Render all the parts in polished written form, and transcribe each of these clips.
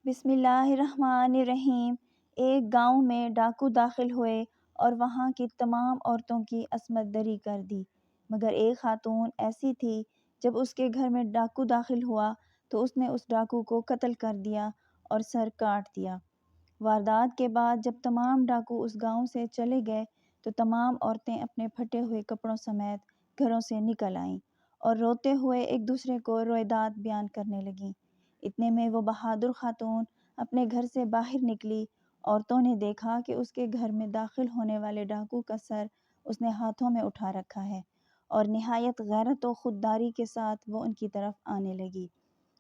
بسم اللہ الرحمن الرحیم۔ ایک گاؤں میں ڈاکو داخل ہوئے اور وہاں کی تمام عورتوں کی عصمت دری کر دی، مگر ایک خاتون ایسی تھی، جب اس کے گھر میں ڈاکو داخل ہوا تو اس نے اس ڈاکو کو قتل کر دیا اور سر کاٹ دیا۔ واردات کے بعد جب تمام ڈاکو اس گاؤں سے چلے گئے تو تمام عورتیں اپنے پھٹے ہوئے کپڑوں سمیت گھروں سے نکل آئیں اور روتے ہوئے ایک دوسرے کو روایات بیان کرنے لگیں۔ اتنے میں وہ بہادر خاتون اپنے گھر سے باہر نکلی۔ عورتوں نے دیکھا کہ اس کے گھر میں داخل ہونے والے ڈاکو کا سر اس نے ہاتھوں میں اٹھا رکھا ہے اور نہایت غیرت و خودداری کے ساتھ وہ ان کی طرف آنے لگی۔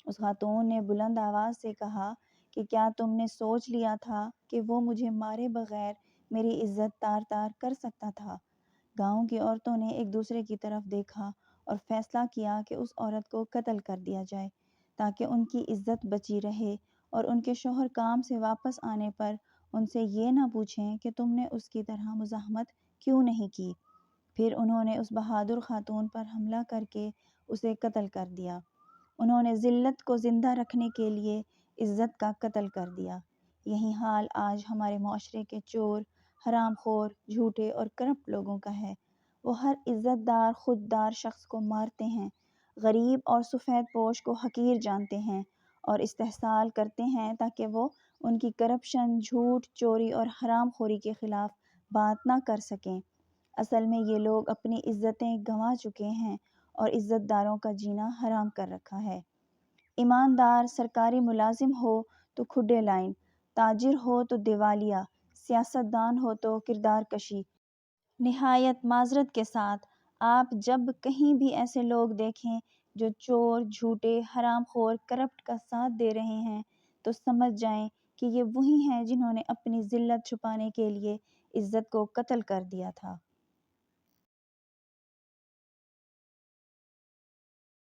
اس خاتون نے بلند آواز سے کہا کہ کیا تم نے سوچ لیا تھا کہ وہ مجھے مارے بغیر میری عزت تار تار کر سکتا تھا؟ گاؤں کی عورتوں نے ایک دوسرے کی طرف دیکھا اور فیصلہ کیا کہ اس عورت کو قتل کر دیا جائے تاکہ ان کی عزت بچی رہے اور ان کے شوہر کام سے واپس آنے پر ان سے یہ نہ پوچھیں کہ تم نے اس کی طرح مزاحمت کیوں نہیں کی۔ پھر انہوں نے اس بہادر خاتون پر حملہ کر کے اسے قتل کر دیا۔ انہوں نے ذلت کو زندہ رکھنے کے لیے عزت کا قتل کر دیا۔ یہی حال آج ہمارے معاشرے کے چور، حرام خور، جھوٹے اور کرپٹ لوگوں کا ہے۔ وہ ہر عزت دار خوددار شخص کو مارتے ہیں، غریب اور سفید پوش کو حقیر جانتے ہیں اور استحصال کرتے ہیں تاکہ وہ ان کی کرپشن، جھوٹ، چوری اور حرام خوری کے خلاف بات نہ کر سکیں۔ اصل میں یہ لوگ اپنی عزتیں گنوا چکے ہیں اور عزت داروں کا جینا حرام کر رکھا ہے۔ ایماندار سرکاری ملازم ہو تو کھڈے لائن، تاجر ہو تو دیوالیہ، سیاستدان ہو تو کردار کشی۔ نہایت معذرت کے ساتھ آپ جب کہیں بھی ایسے لوگ دیکھیں جو چور، جھوٹے، حرام خور، کرپٹ کا ساتھ دے رہے ہیں تو سمجھ جائیں کہ یہ وہی ہیں جنہوں نے اپنی ذلت چھپانے کے لیے عزت کو قتل کر دیا تھا۔